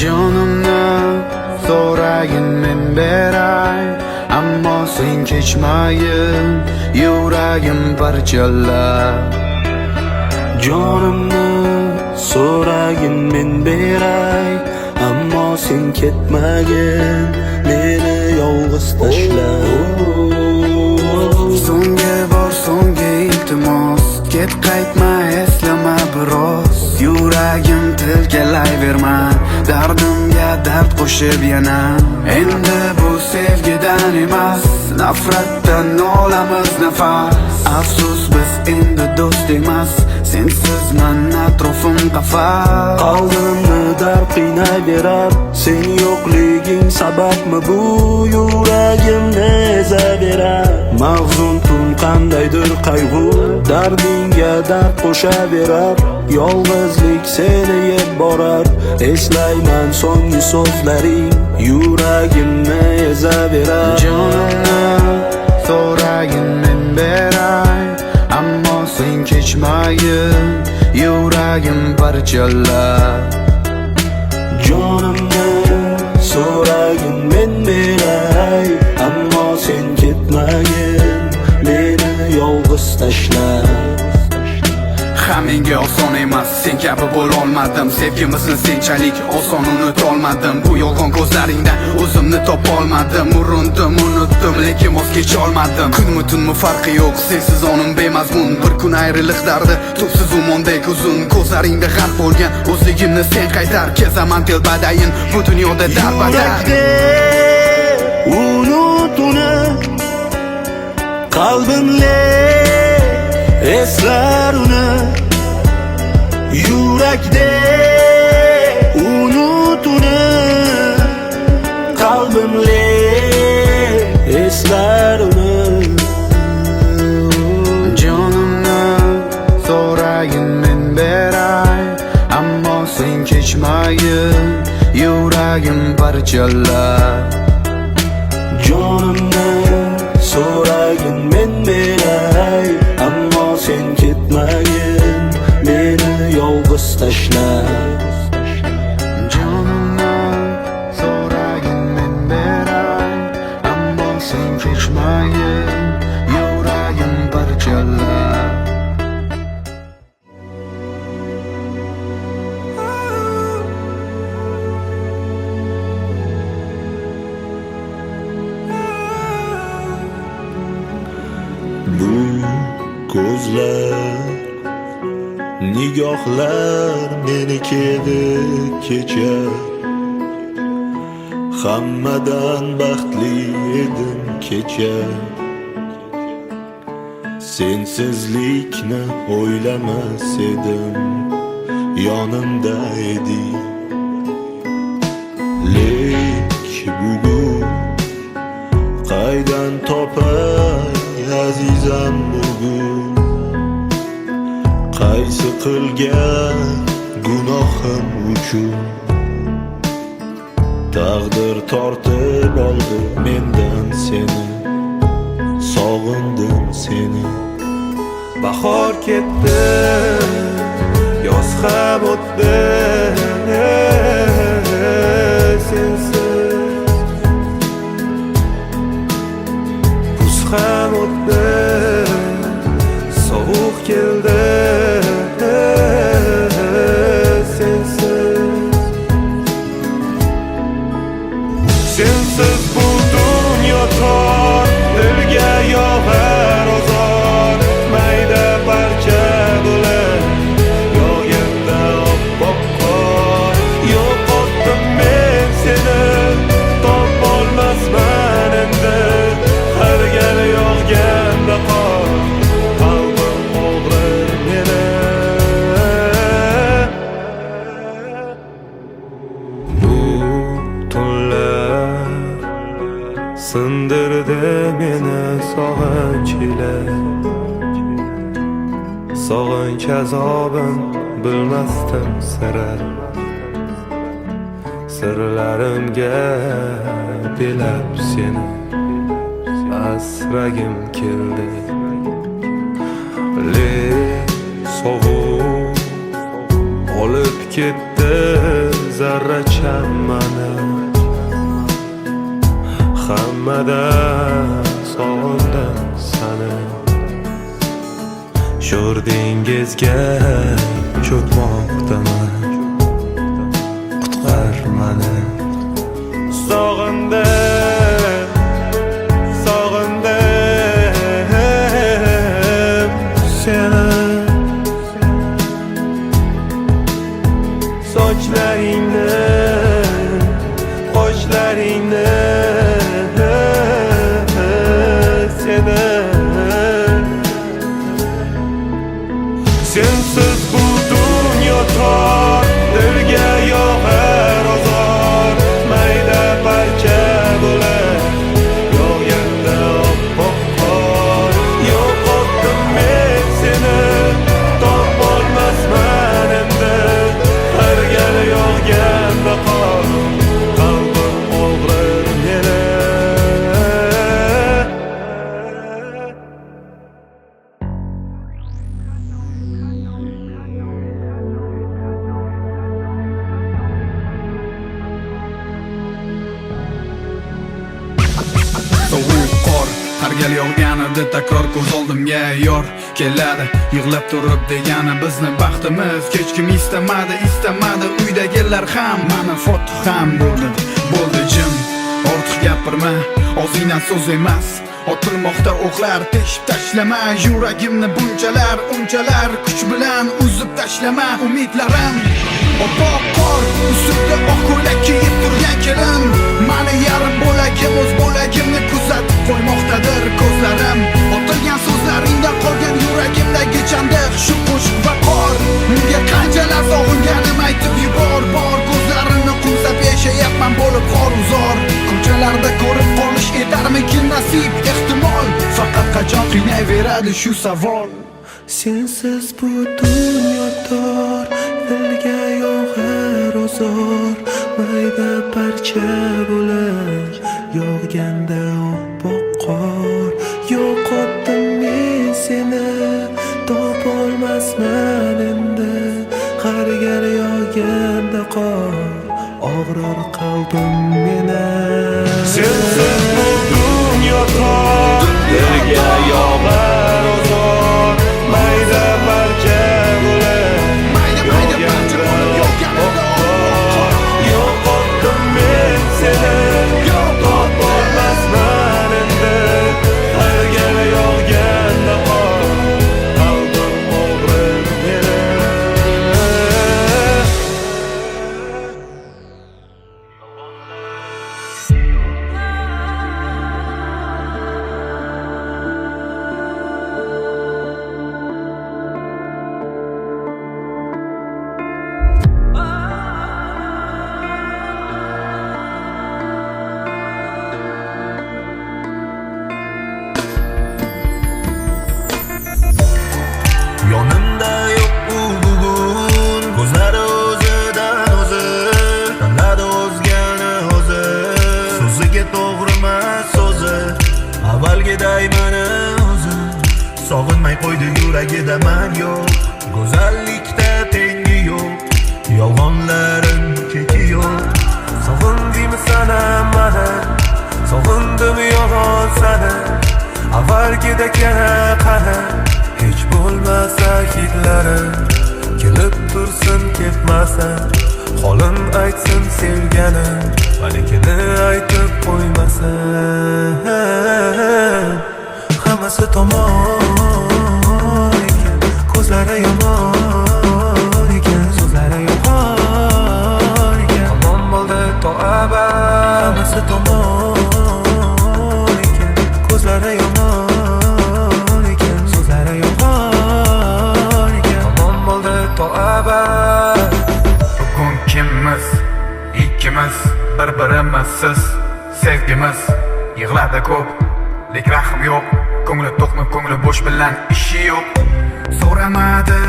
Jonimni so'ragin men beray, ammo sen kechmagin, yuragim parchalar. Jonimni so'ragin men beray, ammo sen ketmagin, meni yolg'iz tashla. So'nggi bor so'nggi iltimos, ket qaytma, eslama biroz. Yuragim tilkalayverma, dardimga dard qo'shib yana. Endi bu sevgidan emas, nafratdan olamiz nafas. Afsus biz endi do'st emas, sensiz man atrofim qafas. Qalbimni dard qiynayverar, sen yo'qliging sababmi bu yuragimni ezaverar. Mag'zun tun qandaydir qayg'u, dardingga dard qo'shaverar. Yolg'izlik seni yeb borar, eslayman so'nggi so'zlaring, yuragimni ezaverar. Jonimni so'ragin men beray, ammo sen kechmagin, yuragim parchalar. Jonimni so'ragin men beray, ammo sen ketmagin, meni yolg'iz tashla. Menga oson emas, sen kabi bo'lolmadim. Sevgimizni senchalik oson unutolmadim. Bu yolg'on ko'zlaringdan o'zimni topolmadim. Urindim, unutdim, lekin voz kecholmadim. Kunmi tunmi farqi yo'q, sensiz onim bemazmun. Bir kun ayriliq dardi, tubsiz umondek uzun. Ko'zlaringda g'arq bo'lgan o'zligimni sen qaytar. Kezaman telbadayin bu dunyoda darbadar. Yurakda unut uni, qalbimle eslar uni. Yurakda unut uni, qalbimle eslar uni. Jonimni so'ragin men beray, ammo sen kechmagin, yuragim parchalar. Jonimni so'ragin men beray, ammo sen ketmagin, meni yolg'iz tashla. Jonimni so'ragin men beray, ammo sen kechmagin, yuragim parchalar. Bu ko'zlar, nigohlar menikedi kecha. Hammadan baxtli edim kecha. Sensizlikni o'ylamas edim, yonimda eding. Lek bugun qaydan topay azizam bugun? Qaysi qilgan gunohim uchun taqdir tortib oldi mendan seni. Sog'indim seni. Bahor ketdi, yoz ham o'tdi, sensiz. Kuz ham o'tdi, sovuq keldi, sensiz. Sensiz bu dunyo tor, dilga yog'ar ozor. Mayda parcha bo'lib yog'ganda oppoq qor. Yo'qotdim men seni, topolmasman endi. Har gal yog'ganda qor, qalbim og'rir meni. Bu tunlar sindirdi meni sog'inch ila. Sog'inch azobin bilmasdim sira. Sirlarimga belab seni asragim keldi. Lek sovuq olib ketdi zarracham mani hammada sog'indim sani sho'r dengizga cho'kmoqdaman qutqar mani sog'indim seni sochlaringni qoshlaringni seni sensiz bu dunyo tor dilga yog'ar ozor mayda parcha bo'lar yog'ganda oppoq qor yo'qotdim men seni topolmasman endi har gal yog'ganda qor qalbim og'rir meni sovuq qor har gal yog'ganida takror ko'z oldimga yor keladi yig'lab turib degani bizni baxtimiz hech kim istamadi uydagilar ham mana foto ham bo'ldi jim ortiq gapirma og'zingdan so'z emas otilmoqda o'qlar teshib tashlama yuragimni unchalar kuch bilan uzib tashlama umidlarim oppoq qor ustida oq ko'ylak kiyib turgan kelin mani yarim bo'lagim o'z bo'lagimni kuzatib qo'ymoqdadir ko'zlarim otilgan so'zlaringda qolgan yuragimdagi chandiq shu qo'shiq va qor unga qanchalar sog'inganim aytib yubor bor ko'zlarimni qumsab yashayapman bo'lib xor-uzor ko'chalarda ko'rib qolish etarmikin nasib ehtimol faqat qachon qiynayveradi shu savol sensiz bu dunyo tor dilga yog'ar ozor mayda parcha bo'lar yog'ganda oppoq qor yo'qotdim men seni topolmasman endi har gal yog'ganda qor og'rir qalbim meni sensiz bu dunyo tor dilga yog'ar ozor mayda parcha bo'lar yo'qotdim men seni topolmasman endi har gal yog'ganda qor qalbim og'rir meni Yonimda yo'q u bugun ko'zlari o'zidan o'zi tanladi o'zgani o'zi so'ziga to'g'rimas so'zi avvalgiday mana o'zi sog'inmay qo'ydi yuragida man yo'q go'zallikda tengi yo'q yolg'onlarim cheki yo'q sog'indingmi sana mana sog'indim yolg'on sana avvalgidek yana qani hech bo'lmasa hidlarim kelib tursin ketmasa holim aytsin sevganim malikini aytib qo'ymasin hammasi tomon ekan ko'zlari yomon ekan so'zlari yomon ekan tamom bo'ldi to abad hammasi tomon ekan ko'zlari yomon ekan so'zlari yomon ekan tamom bo'ldi to abad bugun kimmiz ikkimiz bir-birimizsiz sevgimiz yig'ladi ko'p lek rahm yo'q ko'ngli to'qmi ko'ngli bo'sh bilan ishi yo'q so'ramadi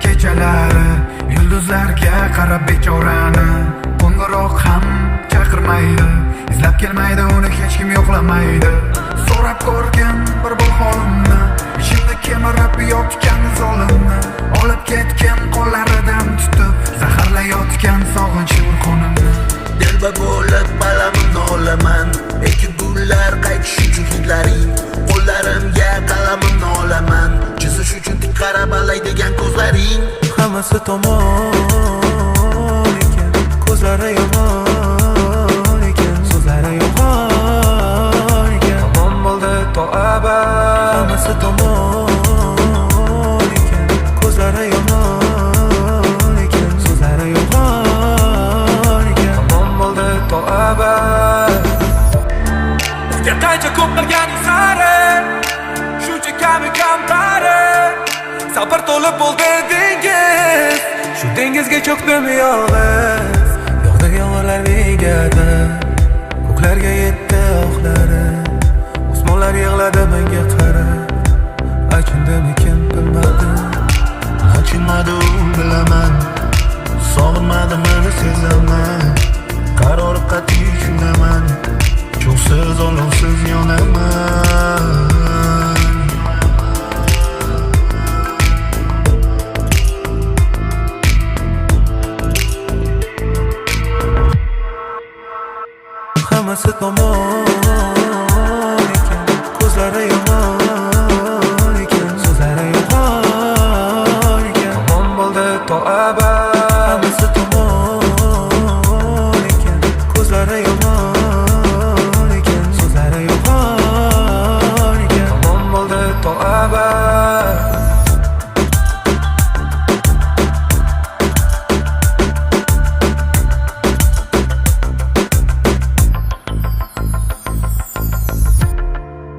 kechalari yulduzlarga qarab bekorani qo'ng'iroq ham chaqirmaydi izlab kelmaydi uni hech kim yo'qlamaydi so'rab ko'rgin bir bor holimni ichimda kemirib yotgan zolimni olib ketgan qo'llaridan tutib zaharlayotgan sog'inch urquni tomon ekan, ko'zlari yomon ekan, so'zlari yomon ekan. Tamom bo'ldi to abad, hammasi tomon ekan, ko'zlari yomon ekan, so'zlari yomon ekan. Tamom bo'ldi to abad. Bizga qancha ko'p qilganing sari, shuncha kami kamtari. Sabr to'lib bo'ldi dengiz, shu dengizga cho'kdim yolg'iz. Yog'di yomg'irlar begadi, ko'klarga yetdi oqlari. Osmonlar yig'ladi menga qarab, achindimikin bilmadim. Achinmadi u bilaman, sog'inmadi meni sezaman. Qarori qat'iy shundaman, cho'qsiz olovsiz